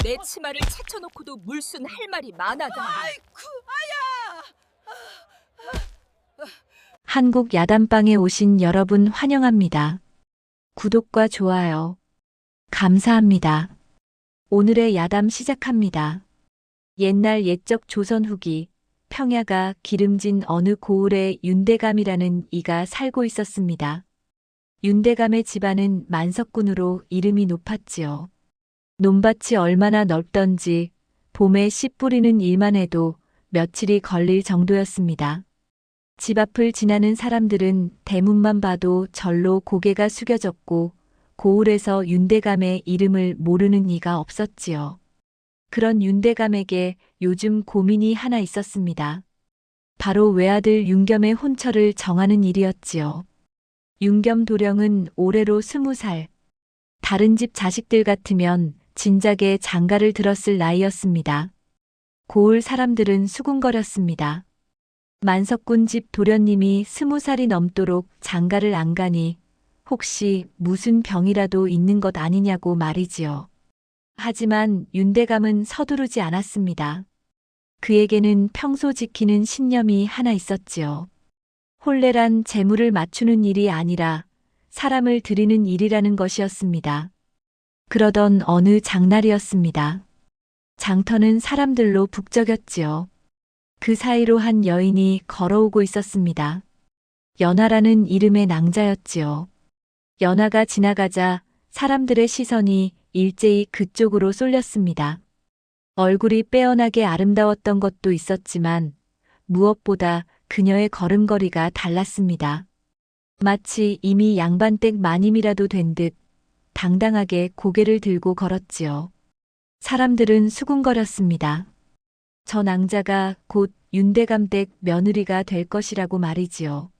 내 치마를 채쳐놓고도 물순 할 말이 많아다. 아이쿠, 아야! 한국 야단방에 오신 여러분 환영합니다. 구독과 좋아요 감사합니다. 오늘의 야담 시작합니다. 옛날 옛적 조선 후기 평야가 기름진 어느 고을에 윤대감이라는 이가 살고 있었습니다. 윤대감의 집안은 만석군으로 이름이 높았지요. 논밭이 얼마나 넓던지 봄에 씨 뿌리는 일만 해도 며칠이 걸릴 정도였습니다. 집 앞을 지나는 사람들은 대문만 봐도 절로 고개가 숙여졌고 고을에서 윤대감의 이름을 모르는 이가 없었지요. 그런 윤대감에게 요즘 고민이 하나 있었습니다. 바로 외아들 윤겸의 혼처를 정하는 일이었지요. 윤겸 도령은 올해로 20살. 다른 집 자식들 같으면 진작에 장가를 들었을 나이였습니다. 고을 사람들은 수군거렸습니다. 만석군 집 도련님이 20살이 넘도록 장가를 안 가니 혹시 무슨 병이라도 있는 것 아니냐고 말이지요. 하지만 윤대감은 서두르지 않았습니다. 그에게는 평소 지키는 신념이 하나 있었지요. 혼례란 재물을 맞추는 일이 아니라 사람을 드리는 일이라는 것이었습니다. 그러던 어느 장날이었습니다. 장터는 사람들로 북적였지요. 그 사이로 한 여인이 걸어오고 있었습니다. 연하라는 이름의 낭자였지요. 연하가 지나가자 사람들의 시선이 일제히 그쪽으로 쏠렸습니다. 얼굴이 빼어나게 아름다웠던 것도 있었지만 무엇보다 그녀의 걸음걸이가 달랐습니다. 마치 이미 양반댁 마님이라도 된 듯 당당하게 고개를 들고 걸었지요. 사람들은 수군거렸습니다. 저 낭자가 곧 윤대감댁 며느리가 될 것이라고 말이지요.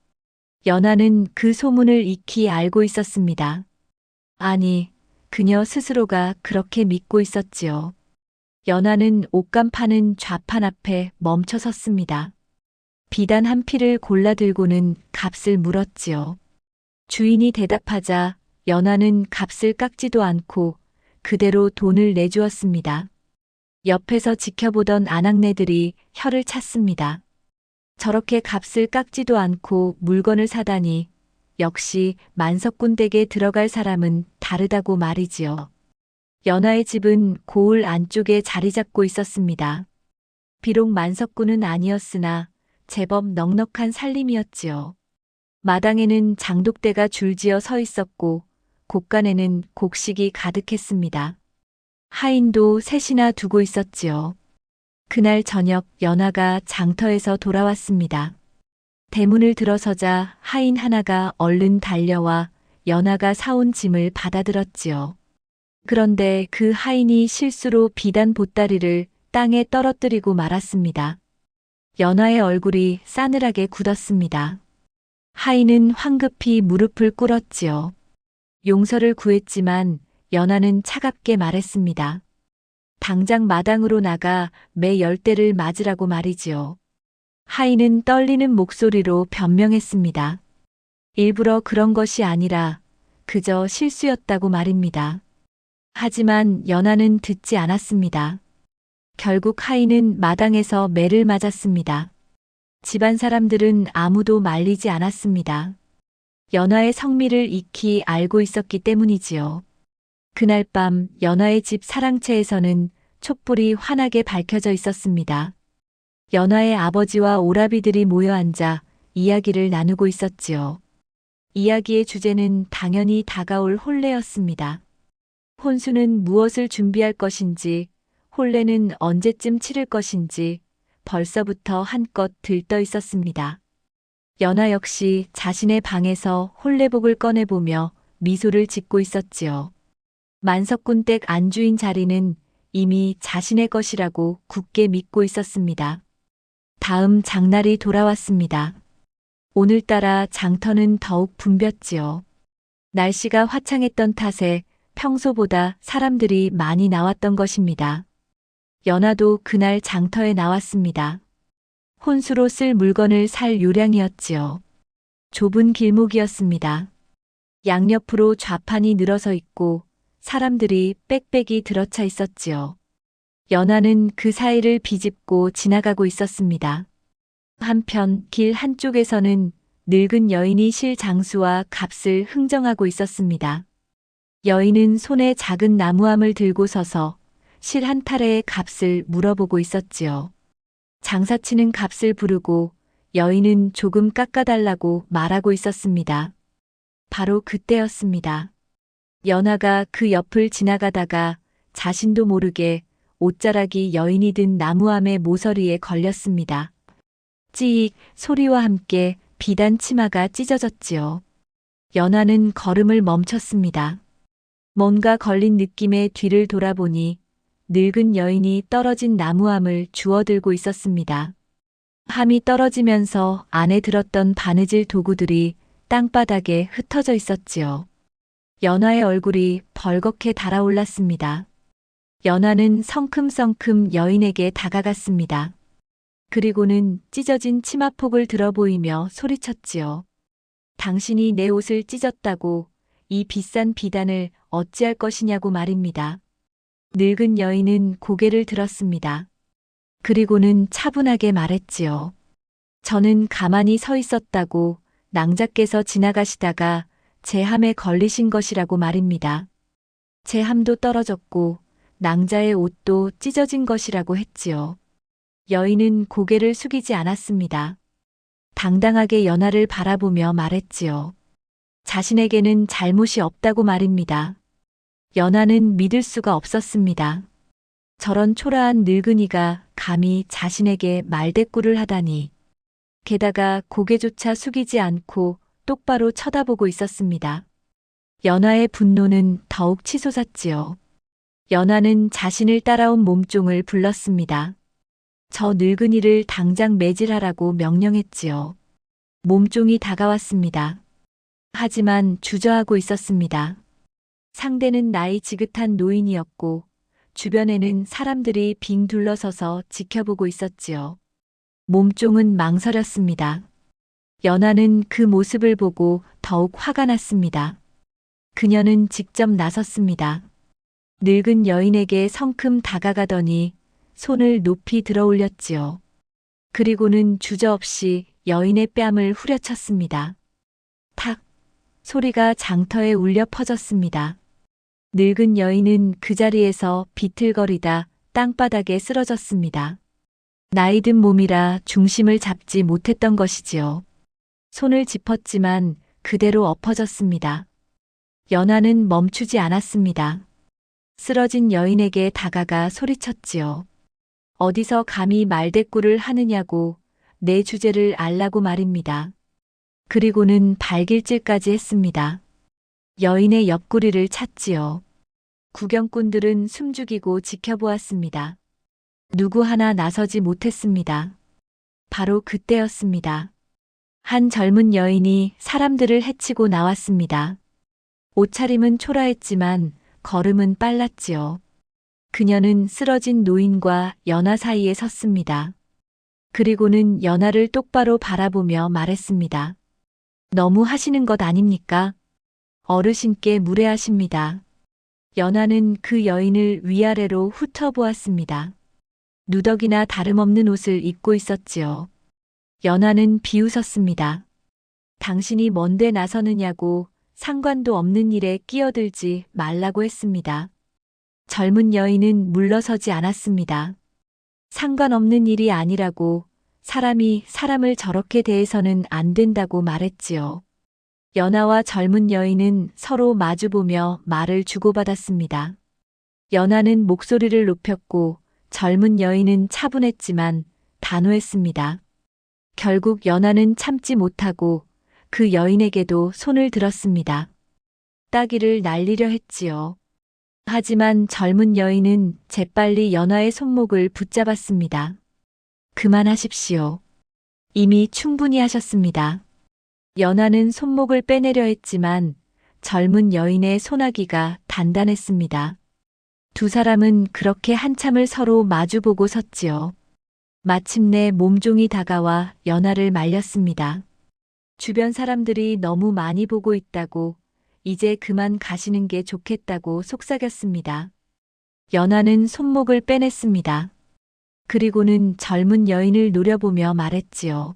연하는 그 소문을 익히 알고 있었습니다. 아니, 그녀 스스로가 그렇게 믿고 있었지요. 연하는 옷감 파는 좌판 앞에 멈춰 섰습니다. 비단 한 피를 골라 들고는 값을 물었지요. 주인이 대답하자 연하는 값을 깎지도 않고 그대로 돈을 내주었습니다. 옆에서 지켜보던 아낙네들이 혀를 찼습니다. 저렇게 값을 깎지도 않고 물건을 사다니 역시 만석군 댁에 들어갈 사람은 다르다고 말이지요. 연하의 집은 고을 안쪽에 자리 잡고 있었습니다. 비록 만석군은 아니었으나 제법 넉넉한 살림이었지요. 마당에는 장독대가 줄지어 서 있었고 곳간에는 곡식이 가득했습니다. 하인도 셋이나 두고 있었지요. 그날 저녁 연하가 장터에서 돌아왔습니다. 대문을 들어서자 하인 하나가 얼른 달려와 연하가 사온 짐을 받아들었지요. 그런데 그 하인이 실수로 비단 보따리를 땅에 떨어뜨리고 말았습니다. 연하의 얼굴이 싸늘하게 굳었습니다. 하인은 황급히 무릎을 꿇었지요. 용서를 구했지만 연하는 차갑게 말했습니다. 당장 마당으로 나가 매 10대를 맞으라고 말이지요. 하인은 떨리는 목소리로 변명했습니다. 일부러 그런 것이 아니라 그저 실수였다고 말입니다. 하지만 연하는 듣지 않았습니다. 결국 하인은 마당에서 매를 맞았습니다. 집안 사람들은 아무도 말리지 않았습니다. 연하의 성미를 익히 알고 있었기 때문이지요. 그날 밤 연하의 집 사랑채에서는 촛불이 환하게 밝혀져 있었습니다. 연하의 아버지와 오라비들이 모여 앉아 이야기를 나누고 있었지요. 이야기의 주제는 당연히 다가올 혼례였습니다. 혼수는 무엇을 준비할 것인지, 혼례는 언제쯤 치를 것인지 벌써부터 한껏 들떠 있었습니다. 연하 역시 자신의 방에서 혼례복을 꺼내보며 미소를 짓고 있었지요. 만석군 댁 안주인 자리는 이미 자신의 것이라고 굳게 믿고 있었습니다. 다음 장날이 돌아왔습니다. 오늘따라 장터는 더욱 붐볐지요. 날씨가 화창했던 탓에 평소보다 사람들이 많이 나왔던 것입니다. 연하도 그날 장터에 나왔습니다. 혼수로 쓸 물건을 살 요량이었지요. 좁은 길목이었습니다. 양옆으로 좌판이 늘어서 있고 사람들이 빽빽이 들어차 있었지요. 연하는 그 사이를 비집고 지나가고 있었습니다. 한편 길 한쪽에서는 늙은 여인이 실 장수와 값을 흥정하고 있었습니다. 여인은 손에 작은 나무함을 들고 서서 실 한 타래의 값을 물어보고 있었지요. 장사치는 값을 부르고 여인은 조금 깎아달라고 말하고 있었습니다. 바로 그때였습니다. 연하가 그 옆을 지나가다가 자신도 모르게 옷자락이 여인이 든 나무함의 모서리에 걸렸습니다. 찌익 소리와 함께 비단 치마가 찢어졌지요. 연하는 걸음을 멈췄습니다. 뭔가 걸린 느낌에 뒤를 돌아보니 늙은 여인이 떨어진 나무함을 주워들고 있었습니다. 함이 떨어지면서 안에 들었던 바느질 도구들이 땅바닥에 흩어져 있었지요. 연하의 얼굴이 벌겋게 달아올랐습니다. 연하는 성큼성큼 여인에게 다가갔습니다. 그리고는 찢어진 치마폭을 들어 보이며 소리쳤지요. 당신이 내 옷을 찢었다고 이 비싼 비단을 어찌할 것이냐고 말입니다. 늙은 여인은 고개를 들었습니다. 그리고는 차분하게 말했지요. 저는 가만히 서 있었다고 낭자께서 지나가시다가 제 함에 걸리신 것이라고 말입니다. 제 함도 떨어졌고 낭자의 옷도 찢어진 것이라고 했지요. 여인은 고개를 숙이지 않았습니다. 당당하게 연하를 바라보며 말했지요. 자신에게는 잘못이 없다고 말입니다. 연하는 믿을 수가 없었습니다. 저런 초라한 늙은이가 감히 자신에게 말대꾸를 하다니. 게다가 고개조차 숙이지 않고 똑바로 쳐다보고 있었습니다. 연하의 분노는 더욱 치솟았지요. 연하는 자신을 따라온 몸종을 불렀습니다. 저 늙은이를 당장 매질하라고 명령했지요. 몸종이 다가왔습니다. 하지만 주저하고 있었습니다. 상대는 나이 지긋한 노인이었고 주변에는 사람들이 빙 둘러서서 지켜보고 있었지요. 몸종은 망설였습니다. 연하는 그 모습을 보고 더욱 화가 났습니다. 그녀는 직접 나섰습니다. 늙은 여인에게 성큼 다가가더니 손을 높이 들어 올렸지요. 그리고는 주저없이 여인의 뺨을 후려쳤습니다. 탁! 소리가 장터에 울려 퍼졌습니다. 늙은 여인은 그 자리에서 비틀거리다 땅바닥에 쓰러졌습니다. 나이든 몸이라 중심을 잡지 못했던 것이지요. 손을 짚었지만 그대로 엎어졌습니다. 연하는 멈추지 않았습니다. 쓰러진 여인에게 다가가 소리쳤지요. 어디서 감히 말대꾸를 하느냐고 내 주제를 알라고 말입니다. 그리고는 발길질까지 했습니다. 여인의 옆구리를 찼지요. 구경꾼들은 숨죽이고 지켜보았습니다. 누구 하나 나서지 못했습니다. 바로 그때였습니다. 한 젊은 여인이 사람들을 해치고 나왔습니다. 옷차림은 초라했지만 걸음은 빨랐지요. 그녀는 쓰러진 노인과 연하 사이에 섰습니다. 그리고는 연하를 똑바로 바라보며 말했습니다. 너무 하시는 것 아닙니까? 어르신께 무례하십니다. 연하는 그 여인을 위아래로 훑어보았습니다. 누더기나 다름없는 옷을 입고 있었지요. 연하는 비웃었습니다. 당신이 뭔데 나서느냐고 상관도 없는 일에 끼어들지 말라고 했습니다. 젊은 여인은 물러서지 않았습니다. 상관없는 일이 아니라고 사람이 사람을 저렇게 대해서는 안 된다고 말했지요. 연하와 젊은 여인은 서로 마주보며 말을 주고받았습니다. 연하는 목소리를 높였고 젊은 여인은 차분했지만 단호했습니다. 결국 연하는 참지 못하고 그 여인에게도 손을 들었습니다. 따귀를 날리려 했지요. 하지만 젊은 여인은 재빨리 연하의 손목을 붙잡았습니다. 그만하십시오. 이미 충분히 하셨습니다. 연하는 손목을 빼내려 했지만 젊은 여인의 소나기가 단단했습니다. 두 사람은 그렇게 한참을 서로 마주보고 섰지요. 마침내 몸종이 다가와 연하를 말렸습니다. 주변 사람들이 너무 많이 보고 있다고 이제 그만 가시는 게 좋겠다고 속삭였습니다. 연하는 손목을 빼냈습니다. 그리고는 젊은 여인을 노려보며 말했지요.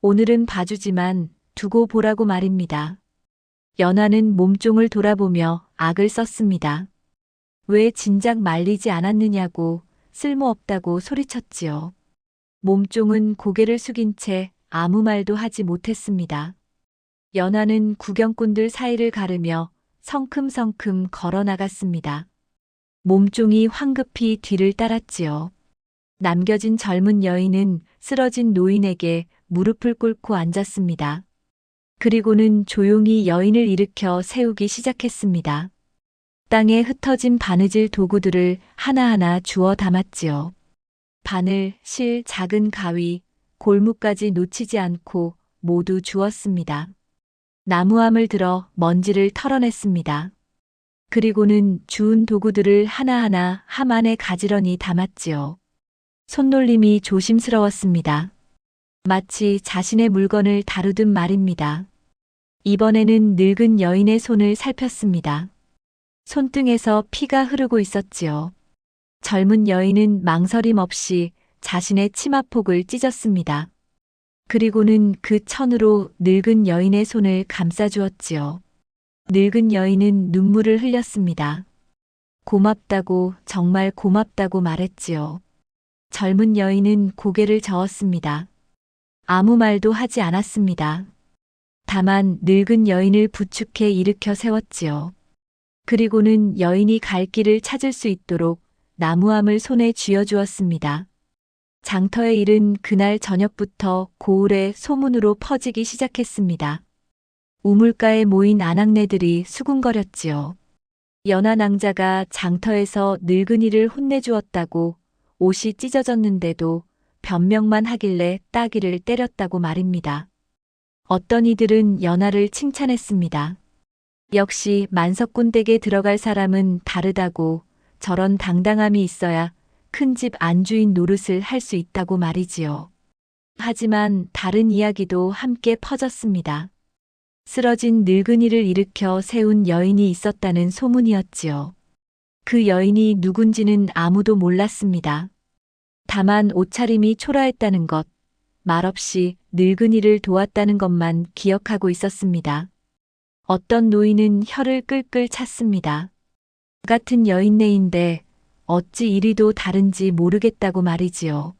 오늘은 봐주지만 두고 보라고 말입니다. 연하는 몸종을 돌아보며 악을 썼습니다. 왜 진작 말리지 않았느냐고 쓸모없다고 소리쳤지요. 몸종은 고개를 숙인 채 아무 말도 하지 못했습니다. 연하는 구경꾼들 사이를 가르며 성큼성큼 걸어 나갔습니다. 몸종이 황급히 뒤를 따랐지요. 남겨진 젊은 여인은 쓰러진 노인에게 무릎을 꿇고 앉았습니다. 그리고는 조용히 여인을 일으켜 세우기 시작했습니다. 땅에 흩어진 바느질 도구들을 하나하나 주워 담았지요. 바늘, 실, 작은 가위, 골무까지 놓치지 않고 모두 주었습니다. 나무함을 들어 먼지를 털어냈습니다. 그리고는 주운 도구들을 하나하나 함 안에 가지런히 담았지요. 손놀림이 조심스러웠습니다. 마치 자신의 물건을 다루듯 말입니다. 이번에는 늙은 여인의 손을 살폈습니다. 손등에서 피가 흐르고 있었지요. 젊은 여인은 망설임 없이 자신의 치마폭을 찢었습니다. 그리고는 그 천으로 늙은 여인의 손을 감싸주었지요. 늙은 여인은 눈물을 흘렸습니다. 고맙다고, 정말 고맙다고 말했지요. 젊은 여인은 고개를 저었습니다. 아무 말도 하지 않았습니다. 다만 늙은 여인을 부축해 일으켜 세웠지요. 그리고는 여인이 갈 길을 찾을 수 있도록 나무함을 손에 쥐어주었습니다. 장터의 일은 그날 저녁부터 고을의 소문으로 퍼지기 시작했습니다. 우물가에 모인 아낙네들이 수군거렸지요. 연하 낭자가 장터에서 늙은이를 혼내주었다고 옷이 찢어졌는데도 변명만 하길래 따귀를 때렸다고 말입니다. 어떤 이들은 연하를 칭찬했습니다. 역시 만석군 댁에 들어갈 사람은 다르다고 저런 당당함이 있어야 큰 집 안주인 노릇을 할 수 있다고 말이지요. 하지만 다른 이야기도 함께 퍼졌습니다. 쓰러진 늙은이를 일으켜 세운 여인이 있었다는 소문이었지요. 그 여인이 누군지는 아무도 몰랐습니다. 다만 옷차림이 초라했다는 것, 말없이 늙은이를 도왔다는 것만 기억하고 있었습니다. 어떤 노인은 혀를 끌끌 찼습니다. 같은 여인네인데 어찌 이리도 다른지 모르겠다고 말이지요.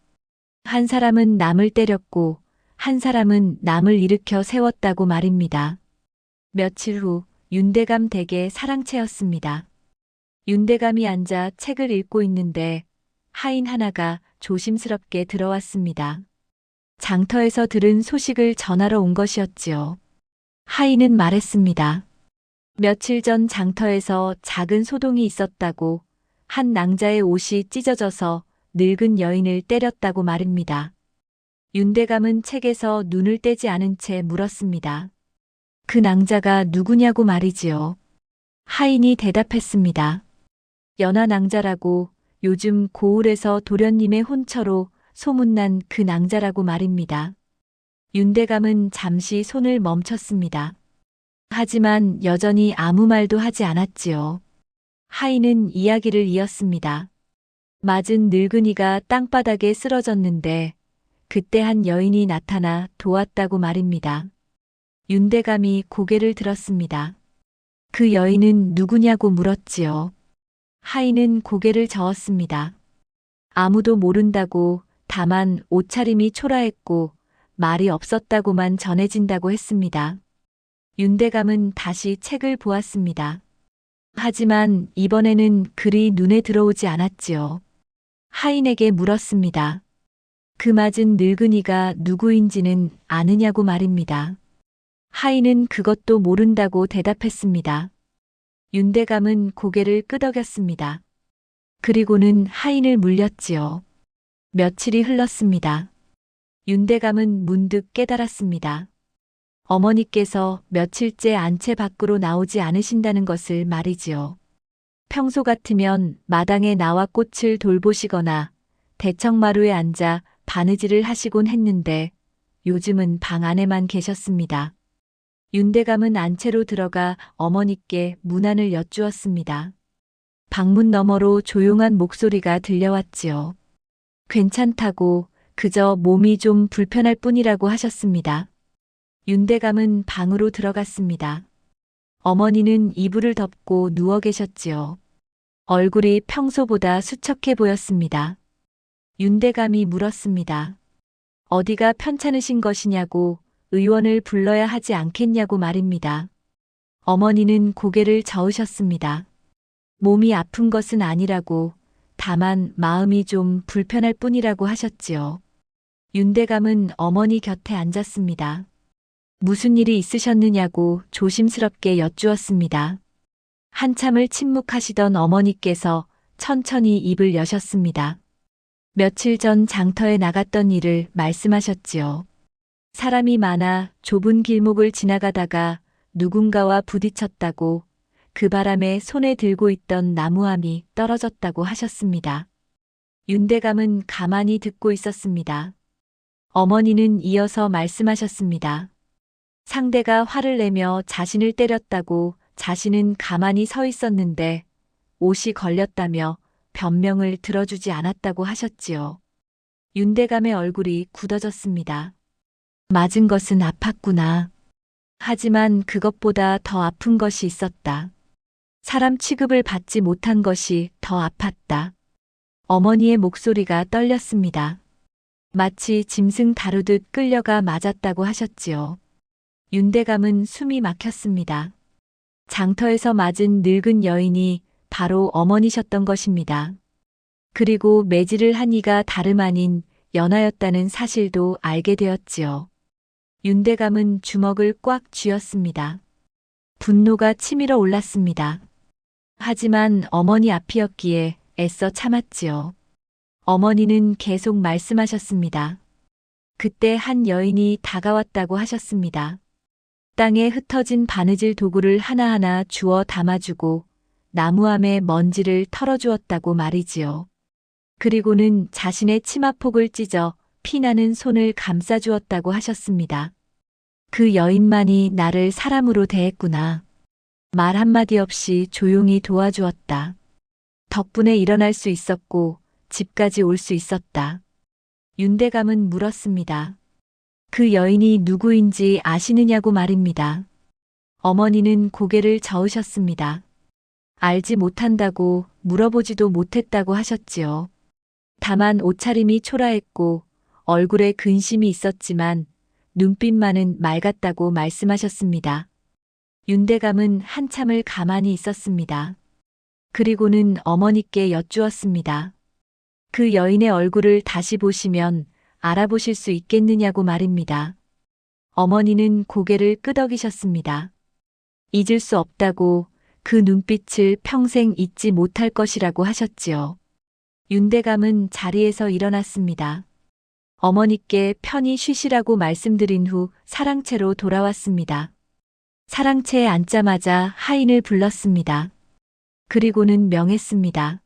한 사람은 남을 때렸고 한 사람은 남을 일으켜 세웠다고 말입니다. 며칠 후 윤대감 댁에 사랑채였습니다. 윤대감이 앉아 책을 읽고 있는데 하인 하나가 조심스럽게 들어왔습니다. 장터에서 들은 소식을 전하러 온 것이었지요. 하인은 말했습니다. 며칠 전 장터에서 작은 소동이 있었다고 한 낭자의 옷이 찢어져서 늙은 여인을 때렸다고 말입니다. 윤대감은 책에서 눈을 떼지 않은 채 물었습니다. 그 낭자가 누구냐고 말이지요. 하인이 대답했습니다. 연하 낭자라고 요즘 고을에서 도련님의 혼처로 소문난 그 낭자라고 말입니다. 윤대감은 잠시 손을 멈췄습니다. 하지만 여전히 아무 말도 하지 않았지요. 하인은 이야기를 이었습니다. 맞은 늙은이가 땅바닥에 쓰러졌는데 그때 한 여인이 나타나 도왔다고 말입니다. 윤대감이 고개를 들었습니다. 그 여인은 누구냐고 물었지요. 하인은 고개를 저었습니다. 아무도 모른다고, 다만 옷차림이 초라했고 말이 없었다고만 전해진다고 했습니다. 윤대감은 다시 책을 보았습니다. 하지만 이번에는 글이 눈에 들어오지 않았지요. 하인에게 물었습니다. 그 맞은 늙은이가 누구인지는 아느냐고 말입니다. 하인은 그것도 모른다고 대답했습니다. 윤대감은 고개를 끄덕였습니다. 그리고는 하인을 물렸지요. 며칠이 흘렀습니다. 윤대감은 문득 깨달았습니다. 어머니께서 며칠째 안채 밖으로 나오지 않으신다는 것을 말이지요. 평소 같으면 마당에 나와 꽃을 돌보시거나 대청마루에 앉아 바느질을 하시곤 했는데 요즘은 방 안에만 계셨습니다. 윤대감은 안채로 들어가 어머니께 문안을 여쭈었습니다. 방문 너머로 조용한 목소리가 들려왔지요. 괜찮다고, 그저 몸이 좀 불편할 뿐이라고 하셨습니다. 윤대감은 방으로 들어갔습니다. 어머니는 이불을 덮고 누워 계셨지요. 얼굴이 평소보다 수척해 보였습니다. 윤대감이 물었습니다. 어디가 편찮으신 것이냐고, 의원을 불러야 하지 않겠냐고 말입니다. 어머니는 고개를 저으셨습니다. 몸이 아픈 것은 아니라고, 다만 마음이 좀 불편할 뿐이라고 하셨지요. 윤대감은 어머니 곁에 앉았습니다. 무슨 일이 있으셨느냐고 조심스럽게 여쭈었습니다. 한참을 침묵하시던 어머니께서 천천히 입을 여셨습니다. 며칠 전 장터에 나갔던 일을 말씀하셨지요. 사람이 많아 좁은 길목을 지나가다가 누군가와 부딪혔다고, 그 바람에 손에 들고 있던 나무함이 떨어졌다고 하셨습니다. 윤대감은 가만히 듣고 있었습니다. 어머니는 이어서 말씀하셨습니다. 상대가 화를 내며 자신을 때렸다고 자신은 가만히 서 있었는데 옷이 걸렸다며 변명을 들어주지 않았다고 하셨지요. 윤대감의 얼굴이 굳어졌습니다. 맞은 것은 아팠구나. 하지만 그것보다 더 아픈 것이 있었다. 사람 취급을 받지 못한 것이 더 아팠다. 어머니의 목소리가 떨렸습니다. 마치 짐승 다루듯 끌려가 맞았다고 하셨지요. 윤대감은 숨이 막혔습니다. 장터에서 맞은 늙은 여인이 바로 어머니셨던 것입니다. 그리고 매질을 한 이가 다름 아닌 연하였다는 사실도 알게 되었지요. 윤대감은 주먹을 꽉 쥐었습니다. 분노가 치밀어 올랐습니다. 하지만 어머니 앞이었기에 애써 참았지요. 어머니는 계속 말씀하셨습니다. 그때 한 여인이 다가왔다고 하셨습니다. 땅에 흩어진 바느질 도구를 하나하나 주워 담아주고 나무함에 먼지를 털어주었다고 말이지요. 그리고는 자신의 치마폭을 찢어 피나는 손을 감싸주었다고 하셨습니다. 그 여인만이 나를 사람으로 대했구나. 말 한마디 없이 조용히 도와주었다. 덕분에 일어날 수 있었고 집까지 올 수 있었다. 윤대감은 물었습니다. 그 여인이 누구인지 아시느냐고 말입니다. 어머니는 고개를 저으셨습니다. 알지 못한다고, 물어보지도 못했다고 하셨지요. 다만 옷차림이 초라했고 얼굴에 근심이 있었지만 눈빛만은 맑았다고 말씀하셨습니다. 윤대감은 한참을 가만히 있었습니다. 그리고는 어머니께 여쭈었습니다. 그 여인의 얼굴을 다시 보시면 알아보실 수 있겠느냐고 말입니다. 어머니는 고개를 끄덕이셨습니다. 잊을 수 없다고, 그 눈빛을 평생 잊지 못할 것이라고 하셨지요. 윤대감은 자리에서 일어났습니다. 어머니께 편히 쉬시라고 말씀드린 후 사랑채로 돌아왔습니다. 사랑채에 앉자마자 하인을 불렀습니다. 그리고는 명했습니다.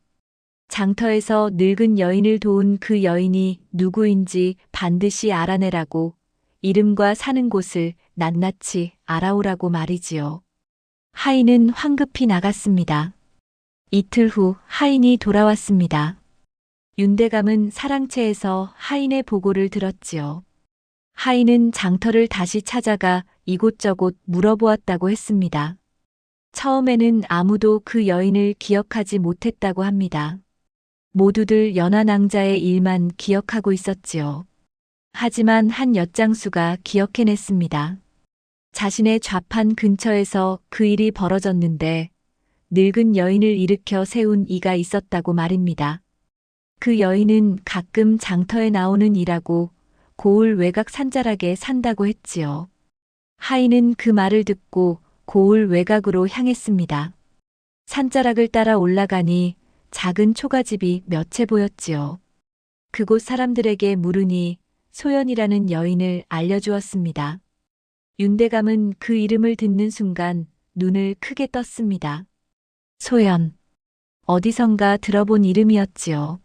장터에서 늙은 여인을 도운 그 여인이 누구인지 반드시 알아내라고, 이름과 사는 곳을 낱낱이 알아오라고 말이지요. 하인은 황급히 나갔습니다. 이틀 후 하인이 돌아왔습니다. 윤대감은 사랑채에서 하인의 보고를 들었지요. 하인은 장터를 다시 찾아가 이곳저곳 물어보았다고 했습니다. 처음에는 아무도 그 여인을 기억하지 못했다고 합니다. 모두들 연하낭자의 일만 기억하고 있었지요. 하지만 한 엿장수가 기억해냈습니다. 자신의 좌판 근처에서 그 일이 벌어졌는데 늙은 여인을 일으켜 세운 이가 있었다고 말입니다. 그 여인은 가끔 장터에 나오는 이라고 고을 외곽 산자락에 산다고 했지요. 하인은 그 말을 듣고 고을 외곽으로 향했습니다. 산자락을 따라 올라가니 작은 초가집이 몇 채 보였지요. 그곳 사람들에게 물으니 소연이라는 여인을 알려주었습니다. 윤대감은 그 이름을 듣는 순간 눈을 크게 떴습니다. 소연. 어디선가 들어본 이름이었지요.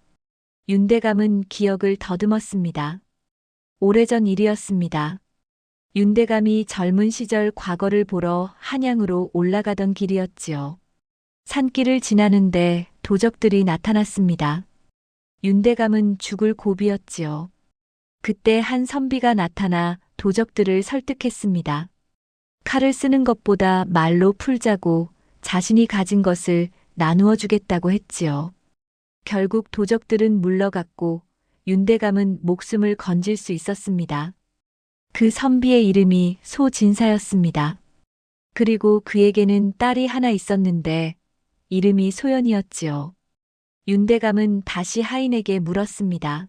윤대감은 기억을 더듬었습니다. 오래전 일이었습니다. 윤대감이 젊은 시절 과거를 보러 한양으로 올라가던 길이었지요. 산길을 지나는데 도적들이 나타났습니다. 윤대감은 죽을 고비였지요. 그때 한 선비가 나타나 도적들을 설득했습니다. 칼을 쓰는 것보다 말로 풀자고 자신이 가진 것을 나누어 주겠다고 했지요. 결국 도적들은 물러갔고 윤대감은 목숨을 건질 수 있었습니다. 그 선비의 이름이 소진사였습니다. 그리고 그에게는 딸이 하나 있었는데 이름이 소연이었지요. 윤대감은 다시 하인에게 물었습니다.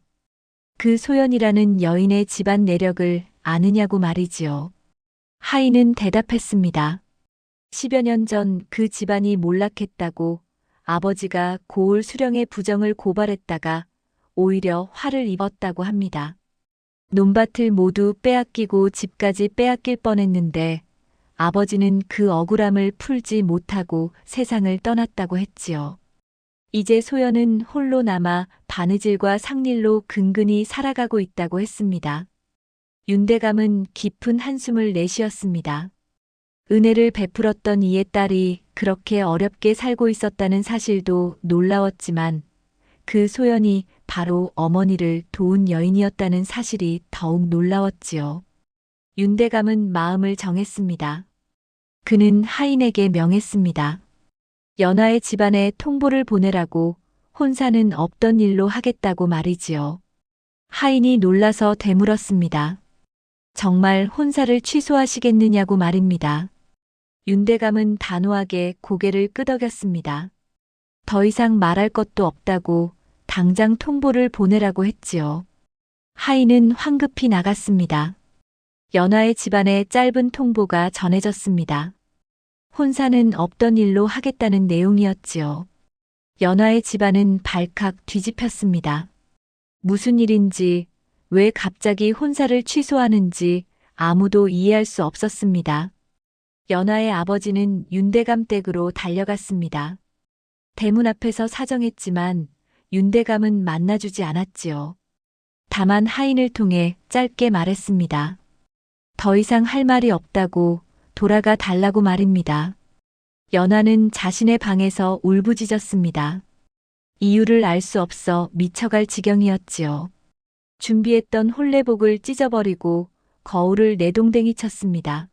그 소연이라는 여인의 집안 내력을 아느냐고 말이지요. 하인은 대답했습니다. 10여 년 전 그 집안이 몰락했다고 아버지가 고을 수령의 부정을 고발했다가 오히려 화를 입었다고 합니다. 논밭을 모두 빼앗기고 집까지 빼앗길 뻔했는데 아버지는 그 억울함을 풀지 못하고 세상을 떠났다고 했지요. 이제 소연은 홀로 남아 바느질과 상일로 근근히 살아가고 있다고 했습니다. 윤대감은 깊은 한숨을 내쉬었습니다. 은혜를 베풀었던 이의 딸이 그렇게 어렵게 살고 있었다는 사실도 놀라웠지만 그 소연이 바로 어머니를 도운 여인이었다는 사실이 더욱 놀라웠지요. 윤대감은 마음을 정했습니다. 그는 하인에게 명했습니다. 연하의 집안에 통보를 보내라고 혼사는 없던 일로 하겠다고 말이지요. 하인이 놀라서 되물었습니다. 정말 혼사를 취소하시겠느냐고 말입니다. 윤대감은 단호하게 고개를 끄덕였습니다. 더 이상 말할 것도 없다고 당장 통보를 보내라고 했지요. 하인은 황급히 나갔습니다. 연하의 집안에 짧은 통보가 전해졌습니다. 혼사는 없던 일로 하겠다는 내용이었지요. 연하의 집안은 발칵 뒤집혔습니다. 무슨 일인지, 왜 갑자기 혼사를 취소하는지 아무도 이해할 수 없었습니다. 연하의 아버지는 윤대감 댁으로 달려갔습니다. 대문 앞에서 사정했지만 윤대감은 만나주지 않았지요. 다만 하인을 통해 짧게 말했습니다. 더 이상 할 말이 없다고 돌아가 달라고 말입니다. 연하는 자신의 방에서 울부짖었습니다. 이유를 알 수 없어 미쳐갈 지경이었지요. 준비했던 홀레복을 찢어버리고 거울을 내동댕이 쳤습니다.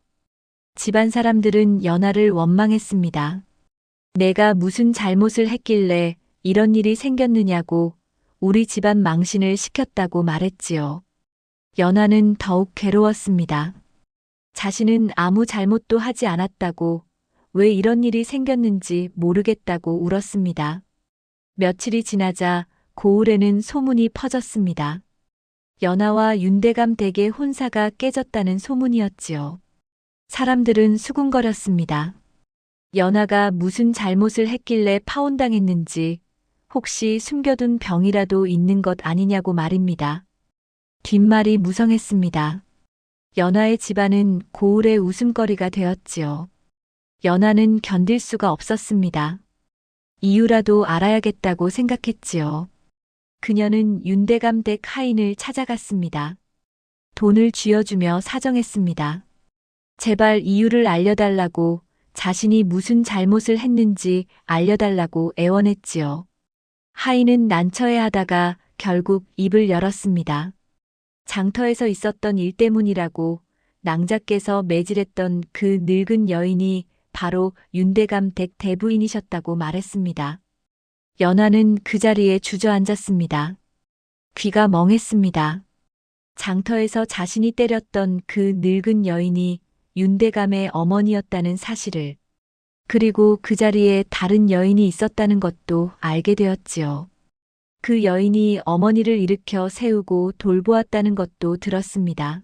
집안 사람들은 연하를 원망했습니다. 내가 무슨 잘못을 했길래 이런 일이 생겼느냐고 우리 집안 망신을 시켰다고 말했지요. 연하는 더욱 괴로웠습니다. 자신은 아무 잘못도 하지 않았다고 왜 이런 일이 생겼는지 모르겠다고 울었습니다. 며칠이 지나자 고을에는 소문이 퍼졌습니다. 연하와 윤대감 댁의 혼사가 깨졌다는 소문이었지요. 사람들은 수군거렸습니다. 연하가 무슨 잘못을 했길래 파혼당했는지 혹시 숨겨둔 병이라도 있는 것 아니냐고 말입니다. 뒷말이 무성했습니다. 연하의 집안은 고을의 웃음거리가 되었지요. 연하는 견딜 수가 없었습니다. 이유라도 알아야겠다고 생각했지요. 그녀는 윤대감 댁 하인을 찾아갔습니다. 돈을 쥐어주며 사정했습니다. 제발 이유를 알려달라고, 자신이 무슨 잘못을 했는지 알려달라고 애원했지요. 하인은 난처해하다가 결국 입을 열었습니다. 장터에서 있었던 일 때문이라고 낭자께서 매질했던 그 늙은 여인이 바로 윤대감 댁 대부인이셨다고 말했습니다. 연하는 그 자리에 주저앉았습니다. 귀가 멍했습니다. 장터에서 자신이 때렸던 그 늙은 여인이 윤대감의 어머니였다는 사실을, 그리고 그 자리에 다른 여인이 있었다는 것도 알게 되었지요. 그 여인이 어머니를 일으켜 세우고 돌보았다는 것도 들었습니다.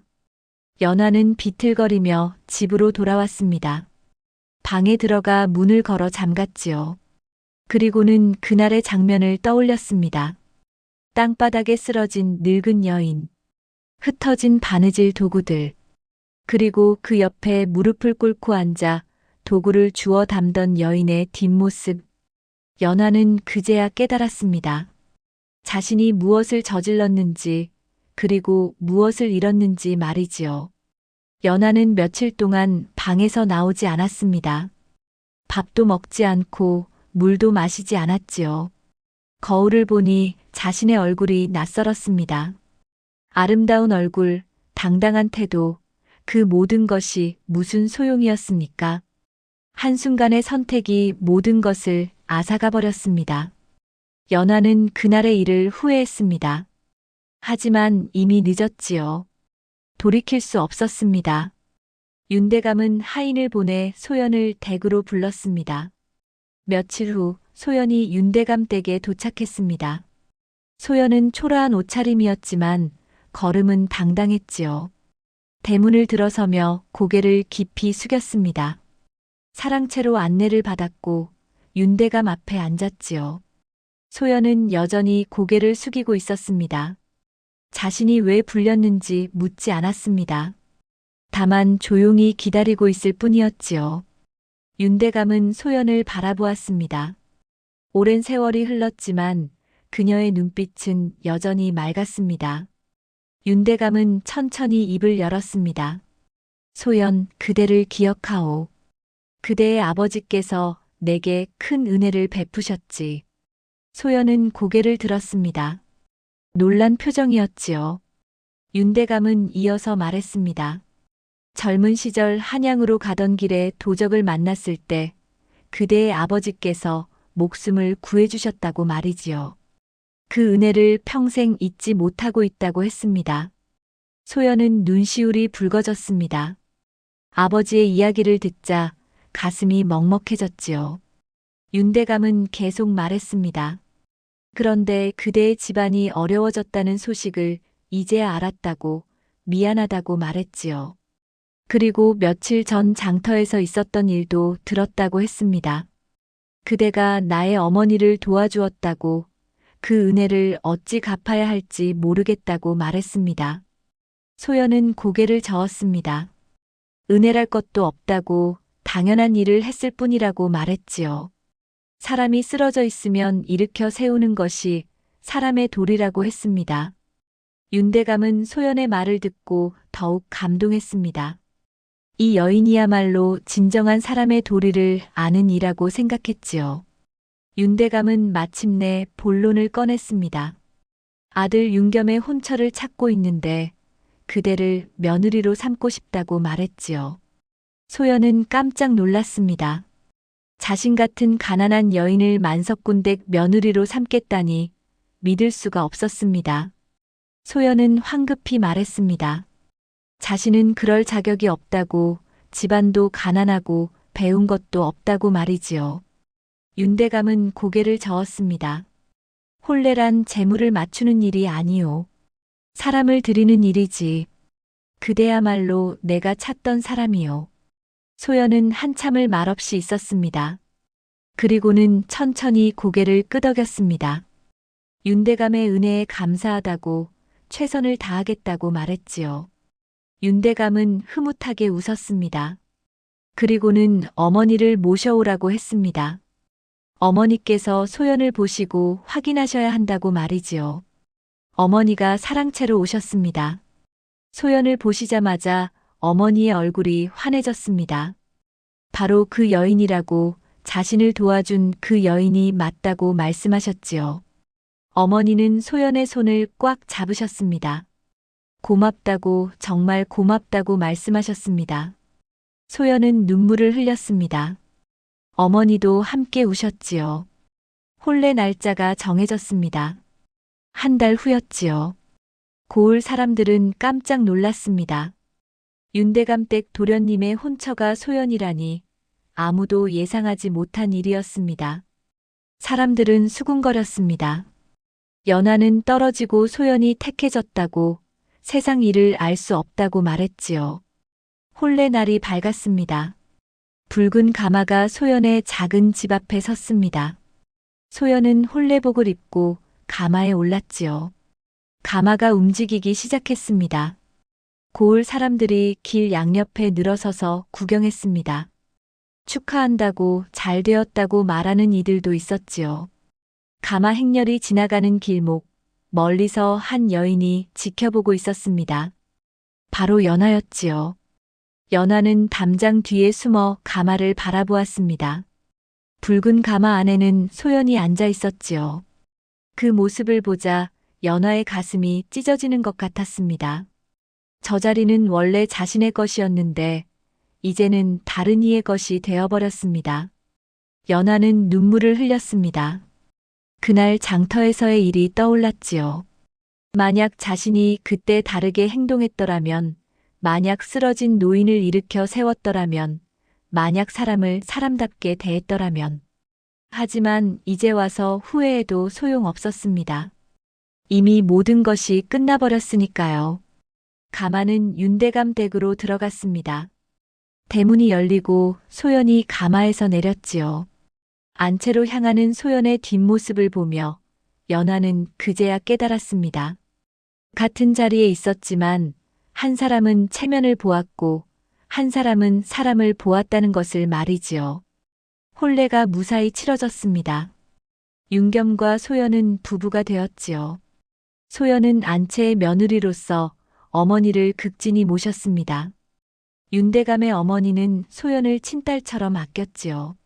연하는 비틀거리며 집으로 돌아왔습니다. 방에 들어가 문을 걸어 잠갔지요. 그리고는 그날의 장면을 떠올렸습니다. 땅바닥에 쓰러진 늙은 여인, 흩어진 바느질 도구들, 그리고 그 옆에 무릎을 꿇고 앉아 도구를 주워 담던 여인의 뒷모습. 연하는 그제야 깨달았습니다. 자신이 무엇을 저질렀는지, 그리고 무엇을 잃었는지 말이지요. 연하는 며칠 동안 방에서 나오지 않았습니다. 밥도 먹지 않고 물도 마시지 않았지요. 거울을 보니 자신의 얼굴이 낯설었습니다. 아름다운 얼굴, 당당한 태도, 그 모든 것이 무슨 소용이었습니까? 한순간의 선택이 모든 것을 앗아가 버렸습니다. 연하는 그날의 일을 후회했습니다. 하지만 이미 늦었지요. 돌이킬 수 없었습니다. 윤대감은 하인을 보내 소연을 댁으로 불렀습니다. 며칠 후 소연이 윤대감 댁에 도착했습니다. 소연은 초라한 옷차림이었지만 걸음은 당당했지요. 대문을 들어서며 고개를 깊이 숙였습니다. 사랑채로 안내를 받았고 윤대감 앞에 앉았지요. 소연은 여전히 고개를 숙이고 있었습니다. 자신이 왜 불렸는지 묻지 않았습니다. 다만 조용히 기다리고 있을 뿐이었지요. 윤대감은 소연을 바라보았습니다. 오랜 세월이 흘렀지만 그녀의 눈빛은 여전히 맑았습니다. 윤대감은 천천히 입을 열었습니다. 소연, 그대를 기억하오. 그대의 아버지께서 내게 큰 은혜를 베푸셨지. 소연은 고개를 들었습니다. 놀란 표정이었지요. 윤대감은 이어서 말했습니다. 젊은 시절 한양으로 가던 길에 도적을 만났을 때 그대의 아버지께서 목숨을 구해주셨다고 말이지요. 그 은혜를 평생 잊지 못하고 있다고 했습니다. 소연은 눈시울이 붉어졌습니다. 아버지의 이야기를 듣자 가슴이 먹먹해졌지요. 윤대감은 계속 말했습니다. 그런데 그대의 집안이 어려워졌다는 소식을 이제야 알았다고 미안하다고 말했지요. 그리고 며칠 전 장터에서 있었던 일도 들었다고 했습니다. 그대가 나의 어머니를 도와주었다고 그 은혜를 어찌 갚아야 할지 모르겠다고 말했습니다. 소연은 고개를 저었습니다. 은혜랄 것도 없다고 당연한 일을 했을 뿐이라고 말했지요. 사람이 쓰러져 있으면 일으켜 세우는 것이 사람의 도리라고 했습니다. 윤대감은 소연의 말을 듣고 더욱 감동했습니다. 이 여인이야말로 진정한 사람의 도리를 아는 이라고 생각했지요. 윤대감은 마침내 본론을 꺼냈습니다. 아들 윤겸의 혼처를 찾고 있는데 그대를 며느리로 삼고 싶다고 말했지요. 소연은 깜짝 놀랐습니다. 자신 같은 가난한 여인을 만석군댁 며느리로 삼겠다니 믿을 수가 없었습니다. 소연은 황급히 말했습니다. 자신은 그럴 자격이 없다고, 집안도 가난하고 배운 것도 없다고 말이지요. 윤대감은 고개를 저었습니다. 혼례란 재물을 맞추는 일이 아니오. 사람을 드리는 일이지. 그대야말로 내가 찾던 사람이요. 소연은 한참을 말없이 있었습니다. 그리고는 천천히 고개를 끄덕였습니다. 윤대감의 은혜에 감사하다고, 최선을 다하겠다고 말했지요. 윤대감은 흐뭇하게 웃었습니다. 그리고는 어머니를 모셔오라고 했습니다. 어머니께서 소연을 보시고 확인하셔야 한다고 말이지요. 어머니가 사랑채로 오셨습니다. 소연을 보시자마자 어머니의 얼굴이 환해졌습니다. 바로 그 여인이라고, 자신을 도와준 그 여인이 맞다고 말씀하셨지요. 어머니는 소연의 손을 꽉 잡으셨습니다. 고맙다고, 정말 고맙다고 말씀하셨습니다. 소연은 눈물을 흘렸습니다. 어머니도 함께 우셨지요. 혼례 날짜가 정해졌습니다. 한 달 후였지요. 고을 사람들은 깜짝 놀랐습니다. 윤대감 댁 도련님의 혼처가 소연이라니 아무도 예상하지 못한 일이었습니다. 사람들은 수군거렸습니다. 연하는 떨어지고 소연이 택해졌다고, 세상 일을 알 수 없다고 말했지요. 혼례 날이 밝았습니다. 붉은 가마가 소연의 작은 집 앞에 섰습니다. 소연은 혼례복을 입고 가마에 올랐지요. 가마가 움직이기 시작했습니다. 고을 사람들이 길 양옆에 늘어서서 구경했습니다. 축하한다고, 잘 되었다고 말하는 이들도 있었지요. 가마 행렬이 지나가는 길목, 멀리서 한 여인이 지켜보고 있었습니다. 바로 연하였지요. 연하는 담장 뒤에 숨어 가마를 바라보았습니다. 붉은 가마 안에는 소연이 앉아 있었지요. 그 모습을 보자 연아의 가슴이 찢어지는 것 같았습니다. 저 자리는 원래 자신의 것이었는데 이제는 다른 이의 것이 되어버렸습니다. 연아는 눈물을 흘렸습니다. 그날 장터에서의 일이 떠올랐지요. 만약 자신이 그때 다르게 행동했더라면, 만약 쓰러진 노인을 일으켜 세웠더라면, 만약 사람을 사람답게 대했더라면. 하지만 이제 와서 후회해도 소용없었습니다. 이미 모든 것이 끝나버렸으니까요. 가마는 윤대감 댁으로 들어갔습니다. 대문이 열리고 소연이 가마에서 내렸지요. 안채로 향하는 소연의 뒷모습을 보며 연아는 그제야 깨달았습니다. 같은 자리에 있었지만 한 사람은 체면을 보았고 한 사람은 사람을 보았다는 것을 말이지요. 혼례가 무사히 치러졌습니다. 윤겸과 소연은 부부가 되었지요. 소연은 안채의 며느리로서 어머니를 극진히 모셨습니다. 윤대감의 어머니는 소연을 친딸처럼 아꼈지요.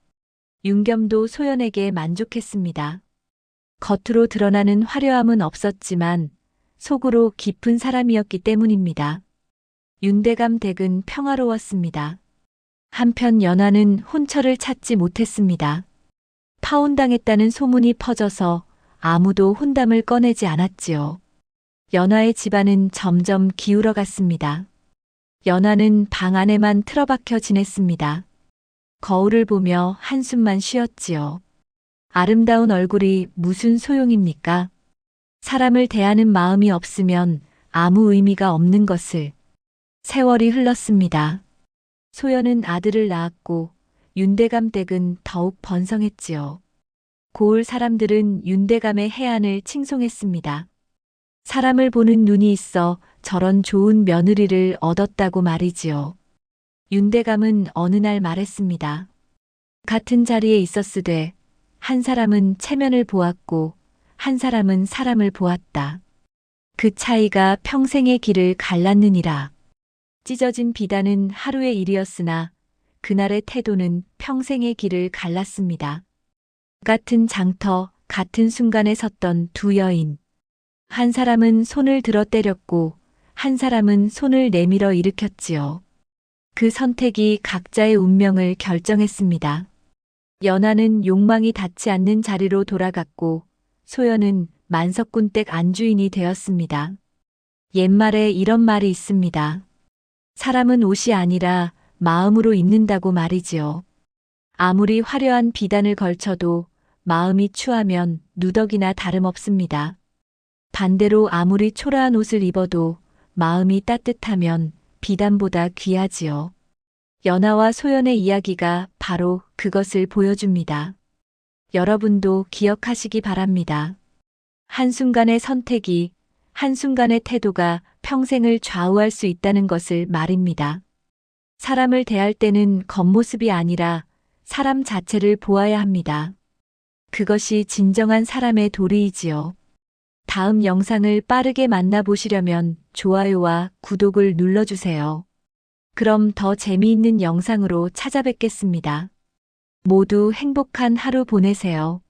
윤겸도 소연에게 만족했습니다. 겉으로 드러나는 화려함은 없었지만 속으로 깊은 사람이었기 때문입니다. 윤대감 댁은 평화로웠습니다. 한편 연아는 혼처를 찾지 못했습니다. 파혼당했다는 소문이 퍼져서 아무도 혼담을 꺼내지 않았지요. 연아의 집안은 점점 기울어 갔습니다. 연아는 방 안에만 틀어박혀 지냈습니다. 거울을 보며 한숨만 쉬었지요. 아름다운 얼굴이 무슨 소용입니까? 사람을 대하는 마음이 없으면 아무 의미가 없는 것을. 세월이 흘렀습니다. 소연은 아들을 낳았고 윤대감 댁은 더욱 번성했지요. 고을 사람들은 윤대감의 해안을 칭송했습니다. 사람을 보는 눈이 있어 저런 좋은 며느리를 얻었다고 말이지요. 윤대감은 어느 날 말했습니다. 같은 자리에 있었으되 한 사람은 체면을 보았고 한 사람은 사람을 보았다. 그 차이가 평생의 길을 갈랐느니라. 찢어진 비단은 하루의 일이었으나 그날의 태도는 평생의 길을 갈랐습니다. 같은 장터, 같은 순간에 섰던 두 여인. 한 사람은 손을 들어 때렸고 한 사람은 손을 내밀어 일으켰지요. 그 선택이 각자의 운명을 결정했습니다. 연아는 욕망이 닿지 않는 자리로 돌아갔고 소연은 만석군 댁 안주인이 되었습니다. 옛말에 이런 말이 있습니다. 사람은 옷이 아니라 마음으로 입는다고 말이지요. 아무리 화려한 비단을 걸쳐도 마음이 추하면 누더기나 다름없습니다. 반대로 아무리 초라한 옷을 입어도 마음이 따뜻하면 비단보다 귀하지요. 연아와 소연의 이야기가 바로 그것을 보여줍니다. 여러분도 기억하시기 바랍니다. 한순간의 선택이, 한순간의 태도가 평생을 좌우할 수 있다는 것을 말입니다. 사람을 대할 때는 겉모습이 아니라 사람 자체를 보아야 합니다. 그것이 진정한 사람의 도리이지요. 다음 영상을 빠르게 만나보시려면 좋아요와 구독을 눌러주세요. 그럼 더 재미있는 영상으로 찾아뵙겠습니다. 모두 행복한 하루 보내세요.